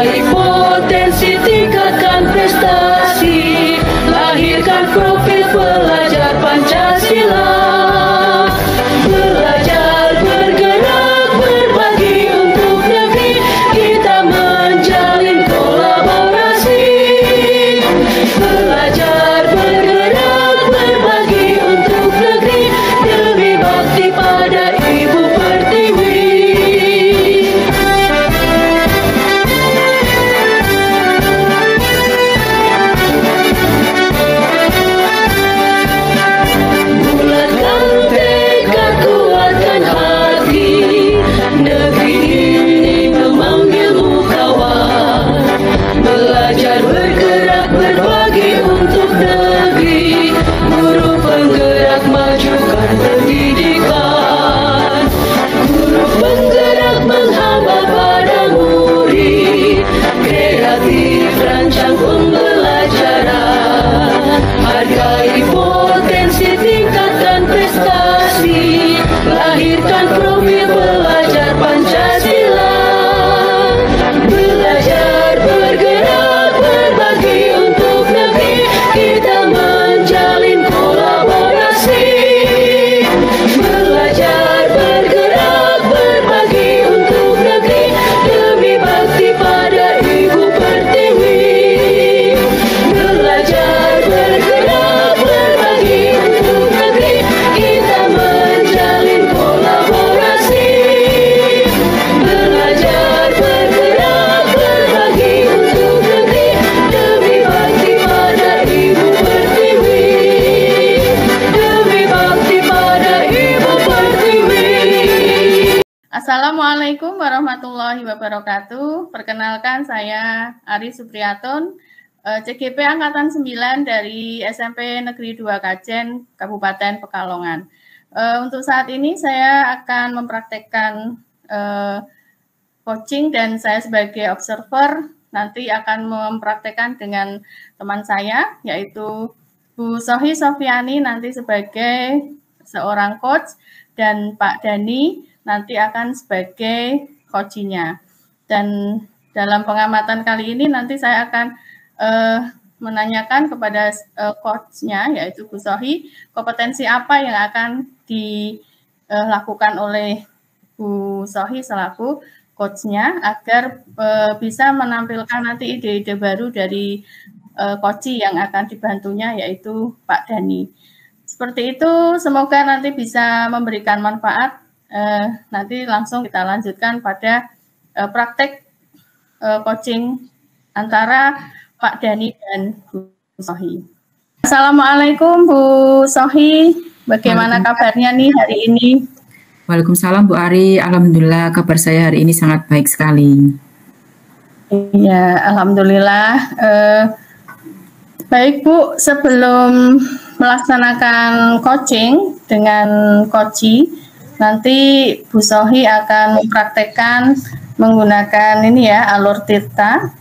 Hargai potensi, tingkatkan prestasi, lahirkan profil pelajar Pancasila. Belajar, bergerak, berbagi untuk negeri, kita menjalin kolaborasi. Belajar, bergerak, berbagi untuk negeri, demi bakti pada Ibu Pertiwi. Bulatkan tekad, kuatkan hati, negeri ini memanggilmu kawan. Belajar, bergerak, berbagi untuk negeri, guru penggerak, majukan pendidikan. Guru penggerak menghamba pada murid, kreatif rancang pembelajaran. Hargai potensi, tingkatkan prestasi, lahirkan profil pelajar Pancasila. Belajar, bergerak, berbagi untuk negeri, kita menjalin kolaborasi. Belajar, bergerak, berbagi untuk negeri, demi bakti pada Ibu Pertiwi. Belajar, bergerak, berbagi untuk negeri, kita menjalin kolaborasi. Belajar, bergerak, berbagi untuk negeri, demi bakti pada Ibu Pertiwi. Demi bakti pada Ibu Pertiwi. Assalamualaikum warahmatullahi wabarakatuh. Perkenalkan, saya Ari Supriyatun, CGP Angkatan 9 dari SMP Negeri 2 Kajen, Kabupaten Pekalongan. Untuk saat ini saya akan mempraktekkan coaching dan saya sebagai observer nanti akan mempraktekkan dengan teman saya, yaitu Bu Sohi Sofiani nanti sebagai seorang coach dan Pak Dani nanti akan sebagai coachingnya. Dan dalam pengamatan kali ini nanti saya akan menanyakan kepada coachnya, yaitu Bu Sohi, kompetensi apa yang akan dilakukan oleh Bu Sohi selaku coachnya agar bisa menampilkan nanti ide-ide baru dari coaching yang akan dibantunya, yaitu Pak Dani. Seperti itu, semoga nanti bisa memberikan manfaat. Nanti langsung kita lanjutkan pada praktek coaching antara Pak Dani dan Bu Sohi. Assalamualaikum Bu Sohi, bagaimana kabarnya nih hari ini? Waalaikumsalam Bu Ari, alhamdulillah kabar saya hari ini sangat baik sekali. Iya, alhamdulillah. Baik Bu, sebelum melaksanakan coaching dengan coachi, nanti Bu Sohi akan mempraktekkan menggunakan ini ya, alur tirta.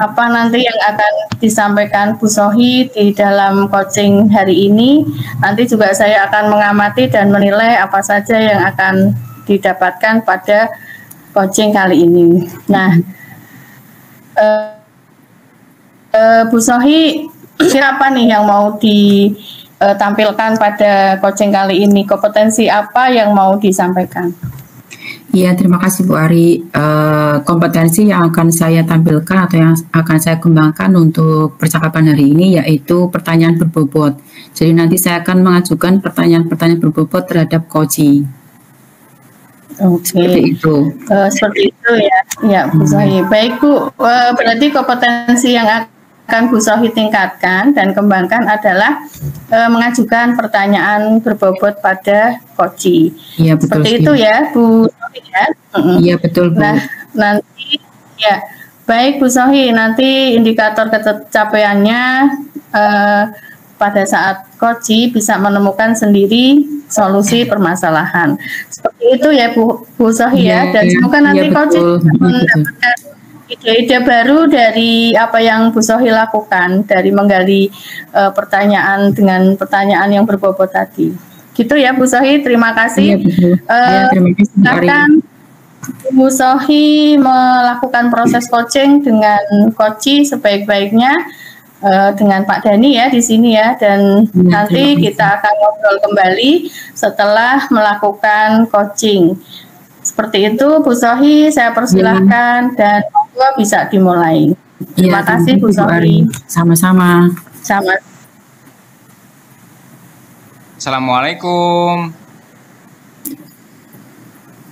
Apa nanti yang akan disampaikan Bu Sohi di dalam coaching hari ini, nanti juga saya akan mengamati dan menilai apa saja yang akan didapatkan pada coaching kali ini. Nah, Bu Sohi, siapa nih yang mau ditampilkan pada coaching kali ini? Kompetensi apa yang mau disampaikan? Iya, terima kasih Bu Ari. Kompetensi yang akan saya tampilkan atau yang akan saya kembangkan untuk percakapan hari ini yaitu pertanyaan berbobot. Jadi nanti saya akan mengajukan pertanyaan-pertanyaan berbobot terhadap coaching. Oke. Seperti itu. Seperti itu ya, ya Bu Sohi. Baik Bu, berarti kompetensi yang akan Bu Sohi tingkatkan dan kembangkan adalah mengajukan pertanyaan berbobot pada coaching. Iya betul. Seperti itu ya Bu Sohi ya. Iya betul Bu. Nah nanti ya, baik Bu Sohi, nanti indikator kecapaiannya pada saat coaching bisa menemukan sendiri solusi permasalahan. Seperti itu ya Bu Sohi ya, dan semoga nanti coaching mendapatkan ide-ide baru dari apa yang Bu Sohi lakukan, dari menggali pertanyaan dengan pertanyaan yang berbobot tadi. Gitu ya Bu Sohi, terima kasih. Terima kasih. Bu Sohi melakukan proses coaching dengan Koci sebaik-baiknya dengan Pak Dhani ya di sini ya, dan nanti kita akan ngobrol kembali setelah melakukan coaching. Seperti itu Bu Sohi, saya persilahkan dan bisa dimulai. Terima kasih Bu Sohi. Sama-sama. Assalamualaikum.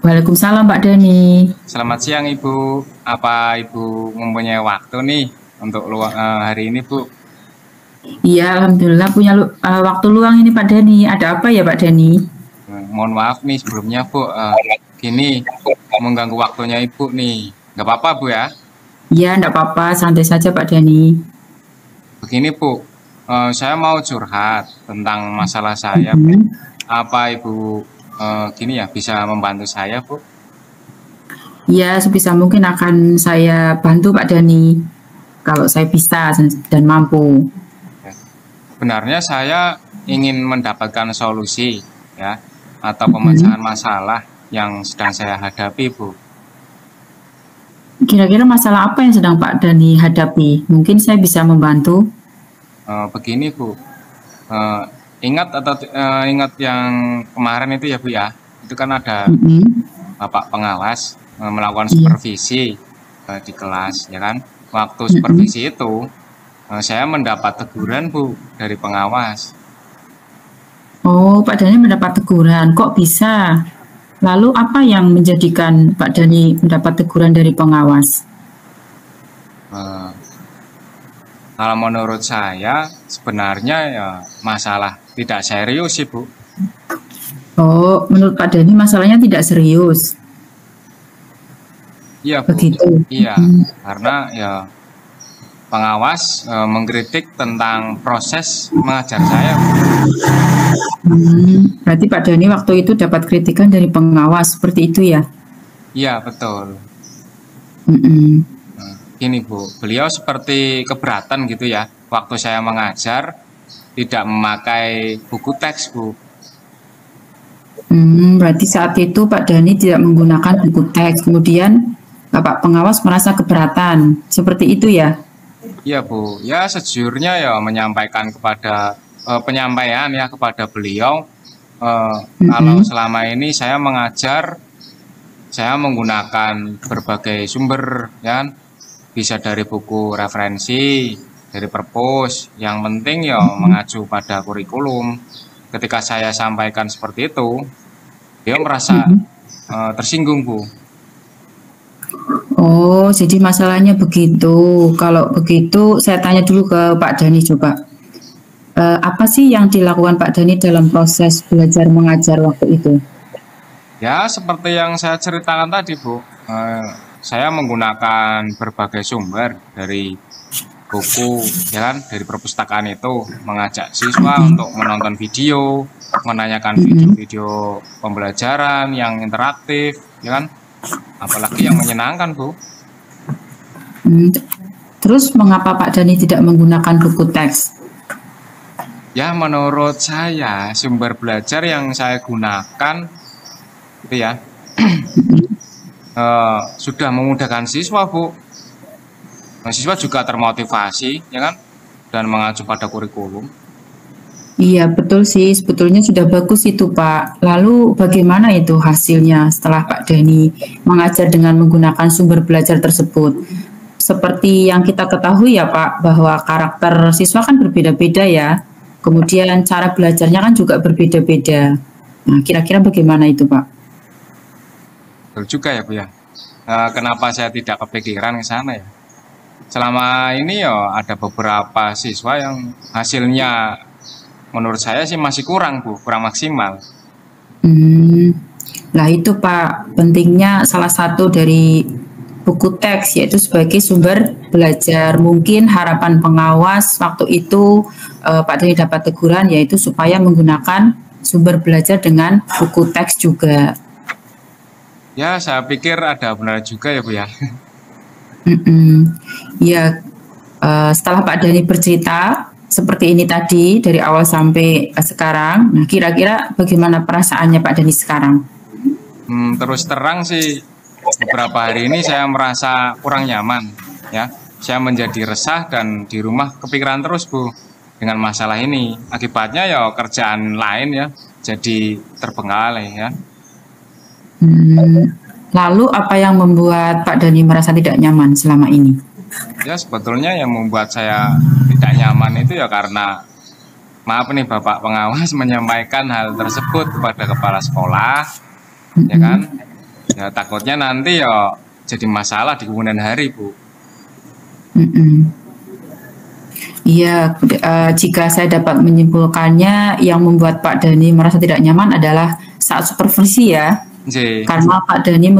Waalaikumsalam Pak Dhani. Selamat siang Ibu. Apa Ibu mempunyai waktu nih untuk hari ini Bu? Iya, alhamdulillah punya waktu luang ini Pak Dhani. Ada apa ya Pak Dhani? Mohon maaf nih sebelumnya Bu. Gini, mengganggu waktunya Ibu nih. Nggak apa-apa Bu ya? Iya, nggak apa-apa. Santai saja Pak Dhani. Begini Bu, saya mau curhat tentang masalah saya Bu. Apa Ibu gini ya bisa membantu saya Bu? Iya, sebisa mungkin akan saya bantu Pak Dhani kalau saya bisa dan mampu. Sebenarnya saya ingin mendapatkan solusi ya atau pemecahan masalah yang sedang saya hadapi Bu. Kira-kira masalah apa yang sedang Pak Dhani hadapi? Mungkin saya bisa membantu. Begini Bu, ingat yang kemarin itu ya Bu ya, itu kan ada Bapak pengawas melakukan supervisi di kelas ya kan. Waktu supervisi itu saya mendapat teguran Bu dari pengawas. Oh, Pak Dhani mendapat teguran, kok bisa? Lalu apa yang menjadikan Pak Dhani mendapat teguran dari pengawas? Kalau menurut saya sebenarnya ya masalah tidak serius sih Bu. Oh, menurut Pak Dhani masalahnya tidak serius. Iya Bu. Begitu. Iya, karena ya pengawas mengkritik tentang proses mengajar saya. Berarti Pak Dhani waktu itu dapat kritikan dari pengawas seperti itu ya? Iya betul. Gini Bu, beliau seperti keberatan gitu ya, waktu saya mengajar tidak memakai buku teks Bu. Berarti saat itu Pak Dhani tidak menggunakan buku teks, kemudian Bapak pengawas merasa keberatan, seperti itu ya? Iya Bu, ya sejujurnya ya menyampaikan kepada penyampaian ya kepada beliau, kalau selama ini saya mengajar, saya menggunakan berbagai sumber ya. Bisa dari buku referensi, dari perpus, yang penting ya mengacu pada kurikulum. Ketika saya sampaikan seperti itu, dia merasa tersinggung Bu. Oh, jadi masalahnya begitu. Kalau begitu, saya tanya dulu ke Pak Dhani coba. Apa sih yang dilakukan Pak Dhani dalam proses belajar mengajar waktu itu? Ya, seperti yang saya ceritakan tadi Bu. Saya menggunakan berbagai sumber dari buku, ya kan, dari perpustakaan itu, mengajak siswa untuk menonton video, menanyakan video-video pembelajaran yang interaktif, ya kan, apalagi yang menyenangkan Bu. Terus mengapa Pak Dhani tidak menggunakan buku teks? Ya menurut saya sumber belajar yang saya gunakan itu ya sudah memudahkan siswa Bu. Siswa juga termotivasi ya kan, dan mengacu pada kurikulum. Iya betul sih, sebetulnya sudah bagus itu Pak. Lalu bagaimana itu hasilnya setelah Pak Dhani mengajar dengan menggunakan sumber belajar tersebut? Seperti yang kita ketahui ya Pak, bahwa karakter siswa kan berbeda-beda ya. Kemudian cara belajarnya kan juga berbeda-beda. Nah kira-kira bagaimana itu Pak? Betul juga ya Bu ya. Kenapa saya tidak kepikiran ke sana ya? Selama ini ya ada beberapa siswa yang hasilnya menurut saya sih masih kurang Bu, kurang maksimal. Nah itu Pak, pentingnya salah satu dari buku teks yaitu sebagai sumber belajar. Mungkin harapan pengawas waktu itu Pak Dhani dapat teguran yaitu supaya menggunakan sumber belajar dengan buku teks juga. Ya, saya pikir ada benar juga ya Bu ya. Ya, setelah Pak Dhani bercerita seperti ini tadi dari awal sampai sekarang, nah kira-kira bagaimana perasaannya Pak Dhani sekarang? Terus terang sih beberapa hari ini saya merasa kurang nyaman, ya. Saya menjadi resah dan di rumah kepikiran terus, Bu, dengan masalah ini. Akibatnya ya kerjaan lain ya jadi terbengkalai ya. Lalu apa yang membuat Pak Dhani merasa tidak nyaman selama ini? Ya sebetulnya yang membuat saya tidak nyaman itu ya karena, maaf nih Bapak pengawas, menyampaikan hal tersebut kepada kepala sekolah, ya kan? Ya takutnya nanti ya jadi masalah di kemudian hari, Bu. Iya, jika saya dapat menyimpulkannya, yang membuat Pak Dhani merasa tidak nyaman adalah saat supervisi ya, karena Pak Dhani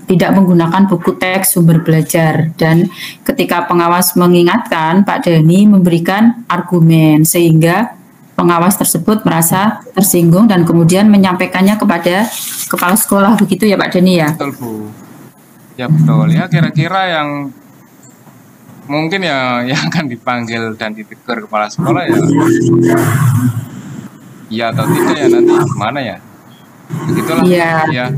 tidak menggunakan buku teks sumber belajar, dan ketika pengawas mengingatkan, Pak Dhani memberikan argumen sehingga pengawas tersebut merasa tersinggung dan kemudian menyampaikannya kepada kepala sekolah, begitu ya Pak Dhani ya? Betul, Bu. Ya betul, ya kira-kira yang mungkin ya yang akan dipanggil dan ditegur kepala sekolah ya iya atau tidak ya nanti gimana ya, begitulah ya.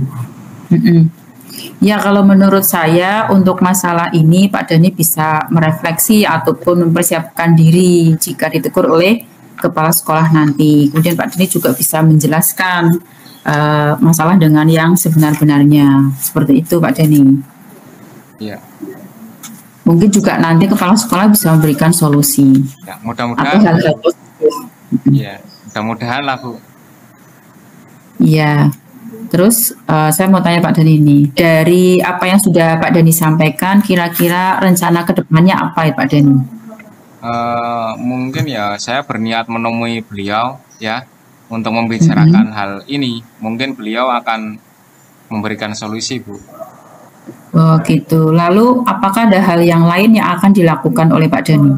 Ya, kalau menurut saya untuk masalah ini Pak Dhani bisa merefleksi ataupun mempersiapkan diri jika ditegur oleh kepala sekolah nanti. Kemudian Pak Dhani juga bisa menjelaskan masalah dengan yang sebenar-benarnya, seperti itu Pak Dhani. Iya. Mungkin juga nanti kepala sekolah bisa memberikan solusi. Ya, mudah-mudahan. Iya, mudah-mudahan lah Bu. Iya. Terus saya mau tanya Pak Dhani ini, dari apa yang sudah Pak Dhani sampaikan, kira-kira rencana kedepannya apa ya Pak Dhani? Mungkin ya saya berniat menemui beliau ya untuk membicarakan hal ini. Mungkin beliau akan memberikan solusi, Bu. Oh gitu. Lalu apakah ada hal yang lain yang akan dilakukan oleh Pak Dhani?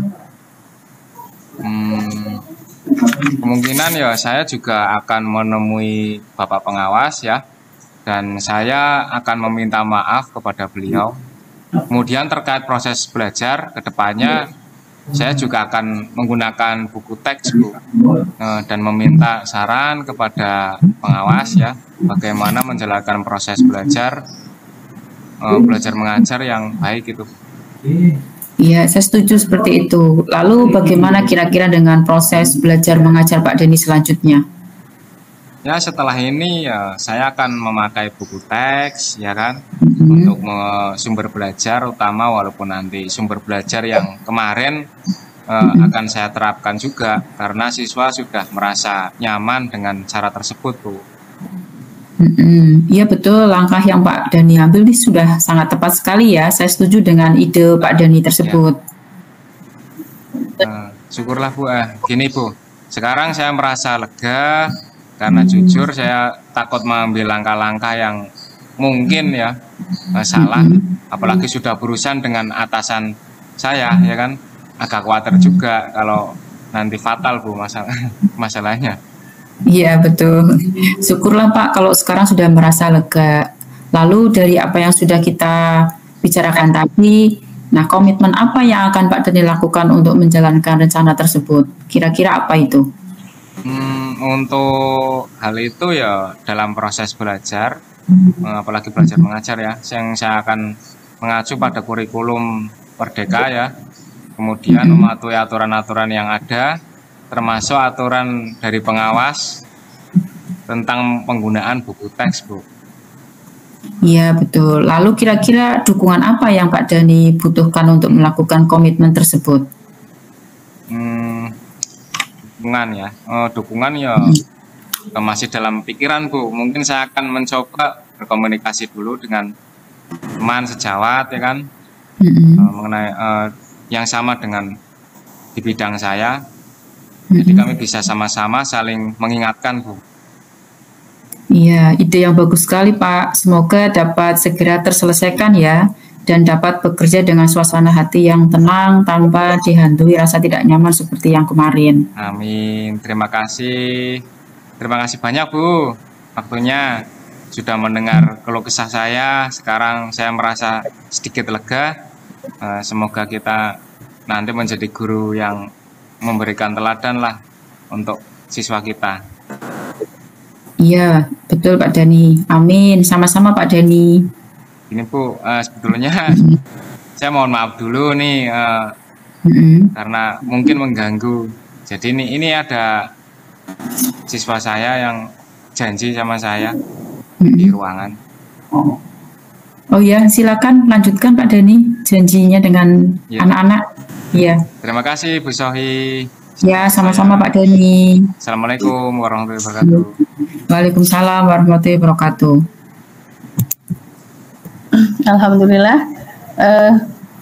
Kemungkinan ya saya juga akan menemui Bapak pengawas ya, dan saya akan meminta maaf kepada beliau. Kemudian terkait proses belajar ke depannya, saya juga akan menggunakan buku teks, Bu, dan meminta saran kepada pengawas ya, bagaimana menjalankan proses belajar mengajar yang baik itu. Iya, saya setuju seperti itu. Lalu bagaimana kira-kira dengan proses belajar mengajar Pak Dhani selanjutnya? Ya setelah ini ya saya akan memakai buku teks ya kan, untuk sumber belajar utama, walaupun nanti sumber belajar yang kemarin akan saya terapkan juga karena siswa sudah merasa nyaman dengan cara tersebut, Bu. Iya betul, langkah yang Pak Dhani ambil ini sudah sangat tepat sekali ya. Saya setuju dengan ide Pak Dhani tersebut. Syukurlah Bu. Gini Bu, sekarang saya merasa lega karena jujur saya takut mengambil langkah-langkah yang mungkin ya salah, apalagi sudah berurusan dengan atasan saya ya kan. Agak khawatir juga kalau nanti fatal Bu masalahnya. Iya betul. Syukurlah Pak kalau sekarang sudah merasa lega. Lalu dari apa yang sudah kita bicarakan tadi, nah komitmen apa yang akan Pak Dhani lakukan untuk menjalankan rencana tersebut? Kira-kira apa itu? Untuk hal itu ya dalam proses belajar, apalagi belajar mengajar ya, yang saya akan mengacu pada kurikulum Merdeka ya, kemudian mematuhi aturan-aturan yang ada, termasuk aturan dari pengawas tentang penggunaan buku teks, Bu. Iya betul. Lalu kira-kira dukungan apa yang Pak Dhani butuhkan untuk melakukan komitmen tersebut? Dukungan ya, dukungan ya masih dalam pikiran, Bu. Mungkin saya akan mencoba berkomunikasi dulu dengan teman sejawat ya kan, mengenai yang sama dengan di bidang saya. Jadi kami bisa sama-sama saling mengingatkan, Bu. Iya, ide yang bagus sekali, Pak. Semoga dapat segera terselesaikan ya, dan dapat bekerja dengan suasana hati yang tenang tanpa dihantui rasa tidak nyaman seperti yang kemarin. Amin. Terima kasih. Terima kasih banyak, Bu. Waktunya sudah mendengar keluh kesah saya. Sekarang saya merasa sedikit lega. Semoga kita nanti menjadi guru yang memberikan teladan lah untuk siswa kita. Iya, betul Pak Dhani. Amin. Sama-sama Pak Dhani. Ini Bu, sebetulnya saya mohon maaf dulu nih karena mungkin mengganggu. Jadi ini ada siswa saya yang janji sama saya di ruangan. Oh ya, silakan lanjutkan Pak Dani janjinya dengan anak-anak. Iya. Terima kasih Bu Sohi. Ya, sama-sama Pak Dani. Assalamualaikum warahmatullahi wabarakatuh. Waalaikumsalam warahmatullahi wabarakatuh. Alhamdulillah,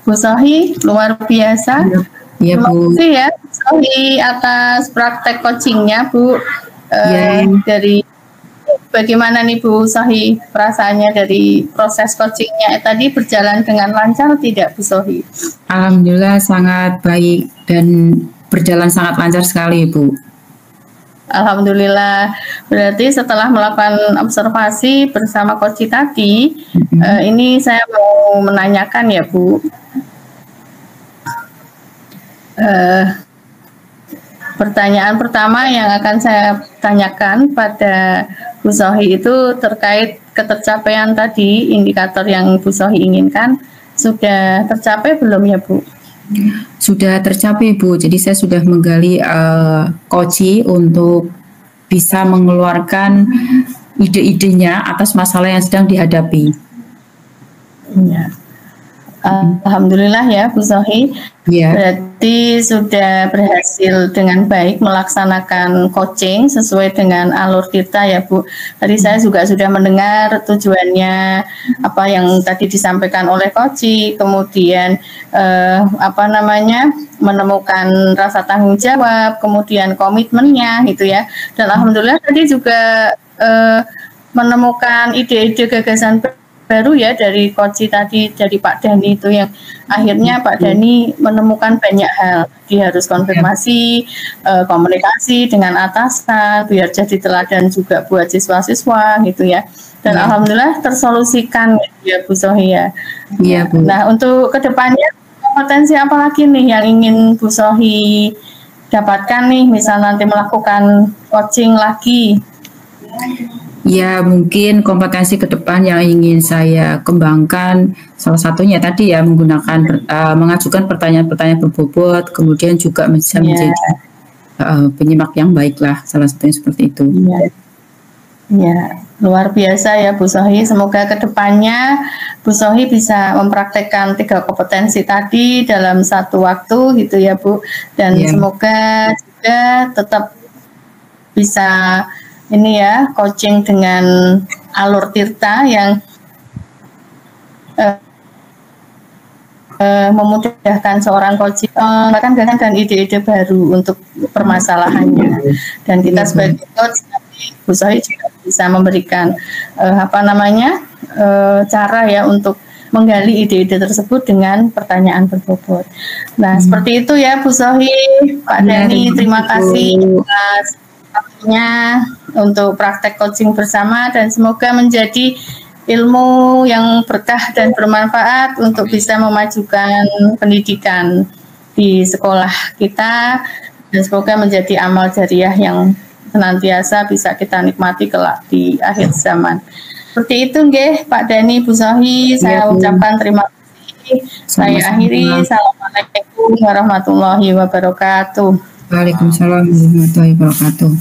Bu Sohi luar biasa. Iya Terima Bu. kasih ya Bu Sohi atas praktek coachingnya Bu. Dari bagaimana nih Bu Sohi perasaannya dari proses coachingnya tadi berjalan dengan lancar tidak Bu Sohi? Alhamdulillah sangat baik dan berjalan sangat lancar sekali Bu. Alhamdulillah. Berarti setelah melakukan observasi bersama coach tadi, ini saya mau menanyakan ya Bu. Pertanyaan pertama yang akan saya tanyakan pada Bu Sohi itu terkait ketercapaian tadi, indikator yang Bu Sohi inginkan, sudah tercapai belum ya Bu? Sudah tercapai Bu, jadi saya sudah menggali coach untuk bisa mengeluarkan ide-idenya atas masalah yang sedang dihadapi. Ya. Alhamdulillah ya Bu Sohi, berarti sudah berhasil dengan baik melaksanakan coaching sesuai dengan alur kita ya Bu. Tadi saya juga sudah mendengar tujuannya apa yang tadi disampaikan oleh coach, kemudian menemukan rasa tanggung jawab, kemudian komitmennya gitu ya. Dan alhamdulillah tadi juga menemukan ide-ide gagasan baru ya dari coach tadi, dari Pak Dani itu yang akhirnya Pak Dani menemukan banyak hal. Dia harus konfirmasi, komunikasi dengan atasan biar jadi teladan juga buat siswa-siswa gitu ya. Dan alhamdulillah tersolusikan ya Bu Sohi ya. Iya Bu. Nah untuk kedepannya kompetensi apa lagi nih yang ingin Bu Sohi dapatkan nih, misal nanti melakukan coaching lagi? Ya, mungkin kompetensi ke depan yang ingin saya kembangkan salah satunya tadi ya menggunakan mengajukan pertanyaan-pertanyaan berbobot, kemudian juga bisa menjadi penyimak yang baik lah, salah satunya seperti itu. Ya, luar biasa ya Bu Sohi. Semoga ke depannya Bu Sohi bisa mempraktekkan 3 kompetensi tadi dalam satu waktu gitu ya Bu. Dan semoga juga tetap bisa ini ya, coaching dengan alur Tirta yang memudahkan seorang coach bahkan dan ide-ide baru untuk permasalahannya. Dan kita sebagai coach, Bu Sohi juga bisa memberikan cara ya untuk menggali ide-ide tersebut dengan pertanyaan berbobot. Nah, seperti itu ya Bu Sohi. Pak Dani, terima kasih atas waktunya untuk praktek coaching bersama dan semoga menjadi ilmu yang berkah dan bermanfaat untuk bisa memajukan pendidikan di sekolah kita dan semoga menjadi amal jariah yang senantiasa bisa kita nikmati kelak di akhir zaman. Seperti itu nggih Pak Dani, Bu Sohi, saya ucapkan terima kasih. Saya akhiri. Assalamualaikum warahmatullahi wabarakatuh. Waalaikumsalam warahmatullahi wabarakatuh.